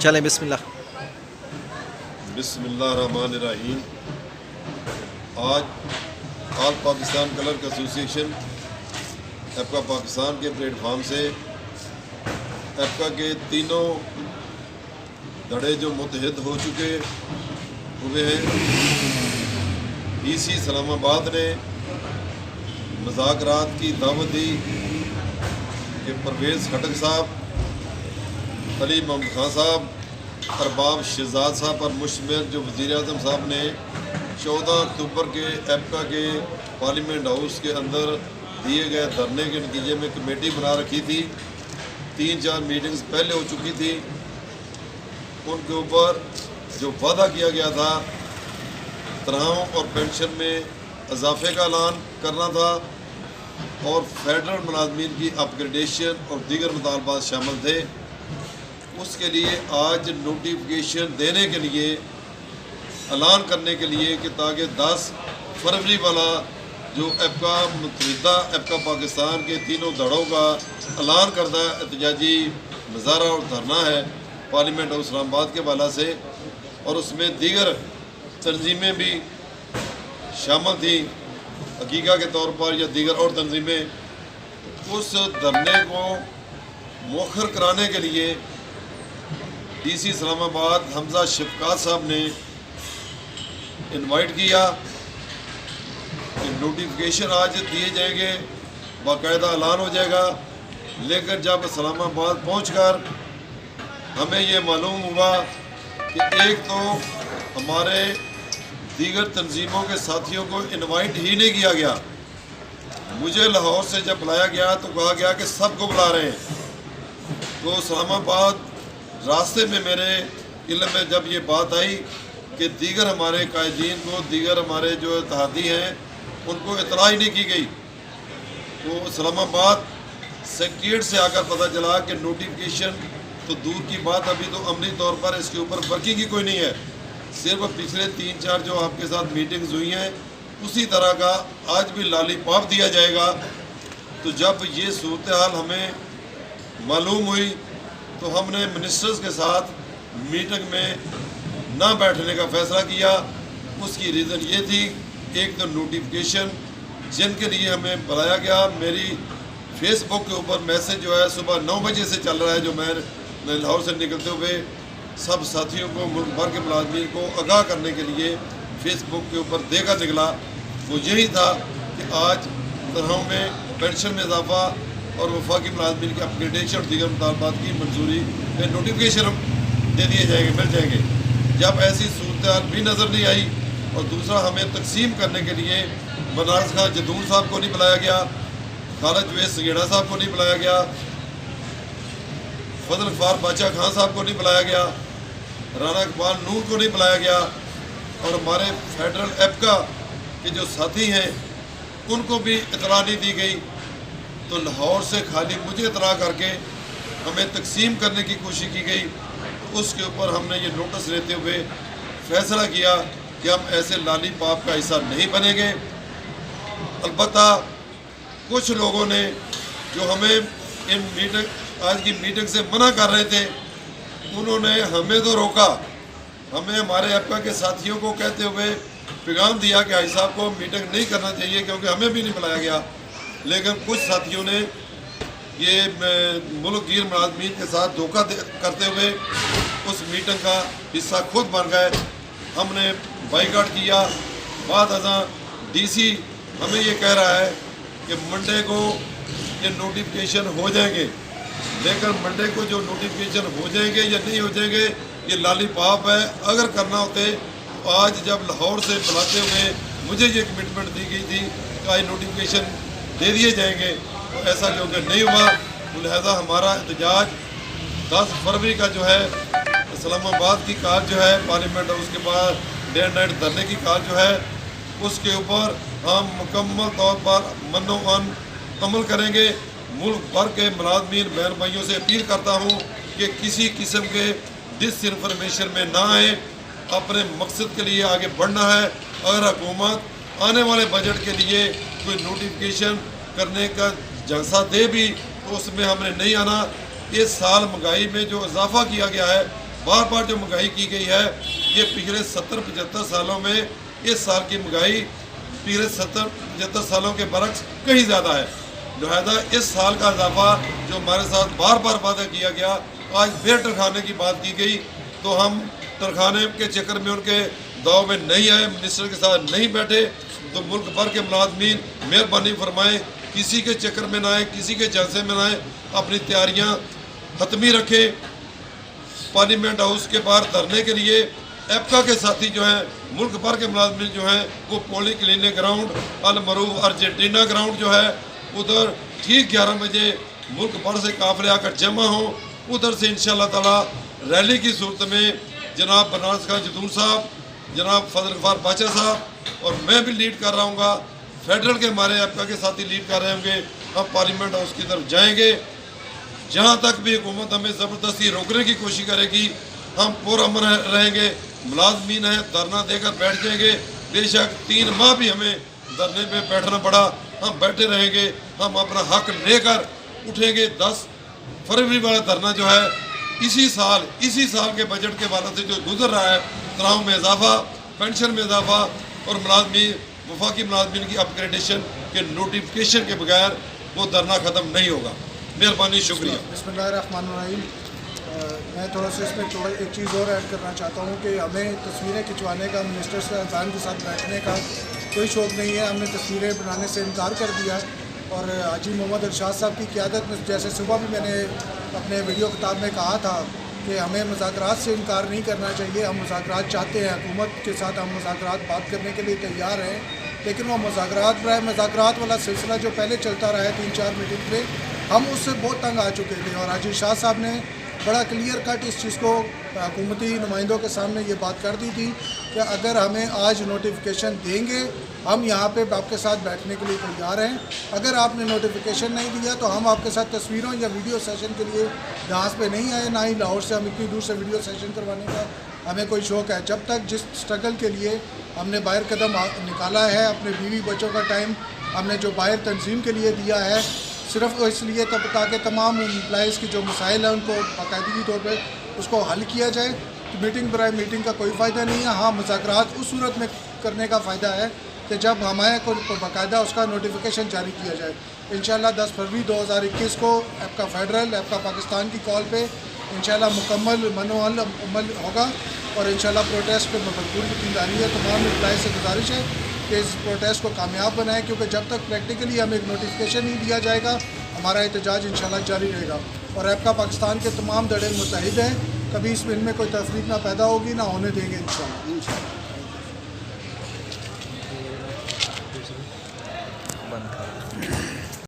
چلیں بسم اللہ۔ بسم اللہ الرحمن الرحیم۔ آج آل پاکستان کلرک ایسوسی ایشن ایپکا پاکستان کے پلیٹ فارم سے ایپکا کے تینوں دھڑے جو متحد ہو چکے ہوئے ہیں، ڈی سی اسلام آباد نے مذاکرات کی دعوت دی کہ پرویز خٹک صاحب، علی محمد خان صاحب، ارباب شہزاد صاحب پر مشتمل جو وزیر اعظم صاحب نے 14 اکتوبر کے ایپکا کے پارلیمنٹ ہاؤس کے اندر دیے گئے دھرنے کے نتیجے میں کمیٹی بنا رکھی تھی، 3-4 میٹنگز پہلے ہو چکی تھی۔ ان کے اوپر جو وعدہ کیا گیا تھا تنخواہوں اور پینشن میں اضافے کا اعلان کرنا تھا، اور فیڈرل ملازمین کی اپ گریڈیشن اور دیگر مطالبات شامل تھے۔ اس کے لیے آج نوٹیفیکیشن دینے کے لیے، اعلان کرنے کے لیے کہ تاکہ 10 فروری والا جو ایپکا متحدہ ایپکا پاکستان کے تینوں دھڑوں کا اعلان کردہ احتجاجی مظاہرہ اور دھرنا ہے پارلیمنٹ ہاؤس اسلام آباد کے حوالے سے، اور اس میں دیگر تنظیمیں بھی شامل تھیں حقیقہ کے طور پر یا دیگر اور تنظیمیں، اس دھرنے کو مؤخر کرانے کے لیے ڈی سی اسلام آباد حمزہ شفقات صاحب نے انوائٹ کیا کہ نوٹیفیکیشن آج دیے جائیں گے، باقاعدہ اعلان ہو جائے گا، لیکن جب اسلام آباد پہنچ کر ہمیں یہ معلوم ہوا کہ ایک تو ہمارے دیگر تنظیموں کے ساتھیوں کو انوائٹ ہی نہیں کیا گیا۔ مجھے لاہور سے جب بلایا گیا تو کہا گیا کہ سب کو بلا رہے ہیں، تو اسلام آباد راستے میں میرے علم میں جب یہ بات آئی کہ دیگر ہمارے قائدین کو، دیگر ہمارے جو اتحادی ہیں ان کو اطلاع ہی نہیں کی گئی، تو اسلام آباد سیکریٹریٹ سے آ کر پتہ چلا کہ نوٹیفیکیشن تو دور کی بات، ابھی تو عملی طور پر اس کے اوپر ورکنگ ہی کوئی نہیں ہے، صرف پچھلے 3-4 جو آپ کے ساتھ میٹنگز ہوئی ہیں اسی طرح کا آج بھی لالی پاپ دیا جائے گا۔ تو جب یہ صورتحال ہمیں معلوم ہوئی تو ہم نے منسٹرز کے ساتھ میٹنگ میں نہ بیٹھنے کا فیصلہ کیا۔ اس کی ریزن یہ تھی، ایک تو نوٹیفیکیشن جن کے لیے ہمیں بلایا گیا، میری فیس بک کے اوپر میسج جو ہے صبح 9 بجے سے چل رہا ہے، جو میں لاہور سے نکلتے ہوئے سب ساتھیوں کو، ملک بھر کے ملازمین کو آگاہ کرنے کے لیے فیس بک کے اوپر دے کر نکلا، وہ یہی تھا کہ آج تنخواہوں میں، پینشن میں اضافہ اور وفاقی ملازمین کے اپگریڈیشن اور دیگر مطالبات کی منظوری پہ نوٹیفیکیشن دے دیے جائیں گے، مل جائیں گے۔ جب ایسی صورتحال بھی نظر نہیں آئی، اور دوسرا ہمیں تقسیم کرنے کے لیے بنارس خان جدون صاحب کو نہیں بلایا گیا، خالد جوید سگیڑا صاحب کو نہیں بلایا گیا، فضل غفار بادشاہ خان صاحب کو نہیں بلایا گیا، رانا اقبال نور کو نہیں بلایا گیا، اور ہمارے فیڈرل ایپکا کے جو ساتھی ہیں ان کو بھی اطلاع نہیں دی گئی، تو لاہور سے خالی مجھے اطلاع کر کے ہمیں تقسیم کرنے کی کوشش کی گئی۔ تو اس کے اوپر ہم نے یہ نوٹس لیتے ہوئے فیصلہ کیا کہ ہم ایسے لالی پاپ کا حصہ نہیں بنیں گے۔ البتہ کچھ لوگوں نے جو ہمیں آج کی میٹنگ سے منع کر رہے تھے، انہوں نے ہمیں تو روکا، ہمیں ہمارے ایپکا کے ساتھیوں کو کہتے ہوئے پیغام دیا کہ حاجی صاحب کو میٹنگ نہیں کرنا چاہیے کیونکہ ہمیں بھی نہیں بلایا گیا، لیکن کچھ ساتھیوں نے یہ ملک گیر ملازمین کے ساتھ دھوکہ کرتے ہوئے اس میٹنگ کا حصہ خود بن گئے۔ ہم نے بائیکاٹ کیا، بعد ازاں ڈی سی ہمیں یہ کہہ رہا ہے کہ منڈے کو یہ نوٹیفیکیشن ہو جائیں گے، لیکن منڈے کو جو نوٹیفیکیشن ہو جائیں گے یا نہیں ہو جائیں گے یہ لالی پاپ ہے۔ اگر کرنا ہوتے تو آج جب لاہور سے بلاتے ہوئے مجھے یہ کمٹمنٹ دی گئی تھی کہ آج نوٹیفیکیشن دے دیے جائیں گے، تو ایسا کیونکہ نہیں ہوا، تو لہذا ہمارا احتجاج 10 فروری کا جو ہے اسلام آباد کی کار جو ہے پارلیمنٹ ہاؤس کے بعد ڈے اینڈ نائٹ دھرنے کی کار جو ہے اس کے اوپر ہم مکمل طور پر من و عن عمل کریں گے۔ ملک بھر کے ملازمین بہن بھائیوں سے اپیل کرتا ہوں کہ کسی قسم کے ڈس انفارمیشن میں نہ آئیں، اپنے مقصد کے لیے آگے بڑھنا ہے۔ اگر حکومت آنے والے بجٹ کے لیے کوئی نوٹیفیکیشن کرنے کا جھانسا دے بھی تو اس میں ہم نے نہیں آنا۔ اس سال مہنگائی میں جو اضافہ کیا گیا ہے بار بار جو مہنگائی کی گئی ہے یہ پچھلے 70-75 سالوں میں اس سال کی مہنگائی پچھلے 70-75 سالوں کے برعکس کہیں زیادہ ہے. لہذا اس سال کا اضافہ جو ہمارے ساتھ بار بار وعدہ کیا گیا، آج پھر تنخوانے کی بات کی گئی، تو ہم تنخوانے کے چکر میں ان کے داؤ میں نہیں آئے، منسٹر کے ساتھ نہیں بیٹھے. تو ملک بھر کے ملازمین مہربانی فرمائیں کسی کے چکر میں نہ آئیں، کسی کے جلسے میں نہ آئیں، اپنی تیاریاں حتمی رکھیں. پارلیمنٹ ہاؤس کے باہر دھرنے کے لیے ایپکا کے ساتھی جو ہیں، ملک بھر کے ملازمین جو ہیں، وہ پولی کلینک گراؤنڈ المعروف ارجنٹینا گراؤنڈ جو ہے ادھر ٹھیک 11 بجے ملک بھر سے قافلے آ کر جمع ہوں. ادھر سے انشاءاللہ تعالی ریلی کی صورت میں جناب بنارس کا جتون صاحب، جناب فضل غفار باچا صاحب اور میں بھی لیڈ کر رہا ہوں گا، فیڈرل کے ہمارے ایپکا کے ساتھی لیڈ کر رہے ہوں گے. ہم پارلیمنٹ ہاؤس کی طرف جائیں گے. جہاں تک بھی حکومت ہمیں زبردستی روکنے کی کوشش کرے گی ہم پرامن رہیں گے. ملازمین ہیں، دھرنا دے کر بیٹھ جائیں گے. بے شک 3 ماہ بھی ہمیں دھرنے پہ بیٹھنا پڑا، ہم بیٹھے رہیں گے. ہم اپنا حق لے کر اٹھیں گے. 10 فروری والا دھرنا جو ہے اسی سال کے بجٹ کے حوالے سے جو گزر رہا ہے، تنخواہوں میں اضافہ، پینشن میں اضافہ اور وفاقی ملازمین کی اپ گریڈیشن کے نوٹیفکیشن کے بغیر وہ دھرنا ختم نہیں ہوگا. مہربانی، شکریہ. بسم اللہ الرحمن الرحیم. میں تھوڑا سا اس میں ایک چیز اور ایڈ کرنا چاہتا ہوں کہ ہمیں تصویریں کھنچوانے کا، منسٹر صاحبان کے ساتھ بیٹھنے کا کوئی شوق نہیں ہے. ہم نے تصویریں بنانے سے انکار کر دیا ہے. اور حاجی محمد ارشاد صاحب کی قیادت میں، جیسے صبح بھی میں نے اپنے ویڈیو خطاب میں کہا تھا کہ ہمیں مذاکرات سے انکار نہیں کرنا چاہیے. ہم مذاکرات چاہتے ہیں، حکومت کے ساتھ ہم مذاکرات بات کرنے کے لیے تیار ہیں، لیکن وہ مذاکرات والا سلسلہ جو پہلے چلتا رہا ہے 3-4 میٹنگ پہ، ہم اس سے بہت تنگ آ چکے تھے. اور حاجی شاہ صاحب نے بڑا کلیئر کٹ اس چیز کو حکومتی نمائندوں کے سامنے یہ بات کر دی تھی کہ اگر ہمیں آج نوٹیفیکیشن دیں گے ہم یہاں پہ آپ کے ساتھ بیٹھنے کے لیے تیار ہیں. اگر آپ نے نوٹیفیکیشن نہیں دیا تو ہم آپ کے ساتھ تصویروں یا ویڈیو سیشن کے لیے جہاز پہ نہیں آئے، نہ ہی لاہور سے ہم اتنی دور سے ویڈیو سیشن کروانے کا ہمیں کوئی شوق ہے. جب تک جس سٹرگل کے لیے ہم نے باہر قدم نکالا ہے، اپنے بیوی بچوں کا ٹائم ہم نے جو باہر تنظیم کے لیے دیا ہے، صرف اس لیے تاکہ تمام امپلائیز کی جو مسائل ہیں ان کو باقاعدگی طور پہ اس کو حل کیا جائے. میٹنگ برائے میٹنگ کا کوئی فائدہ نہیں ہے. ہاں، مذاکرات اس صورت میں کرنے کا فائدہ ہے کہ جب ہمارے کو باقاعدہ اس کا نوٹیفیکیشن جاری کیا جائے. انشاءاللہ 10 فروری 2021 کو ایپکا فیڈرل، ایپکا پاکستان کی کال پہ انشاءاللہ مکمل عمل ہوگا. اور انشاءاللہ پروٹیسٹ پہ بھرپور یقینداری ہے. تمام امپلائیز سے گزارش ہے کہ اس پروٹیسٹ کو کامیاب بنائیں، کیونکہ جب تک پریکٹیکلی ہمیں ایک نوٹیفیکیشن نہیں دیا جائے گا ہمارا احتجاج انشاءاللہ جاری رہے گا. اور ایپکا پاکستان کے تمام دھڑے متحد ہیں، کبھی اس میں ان میں کوئی تفریق نہ پیدا ہوگی، نہ ہونے دیں گے انشاءاللہ.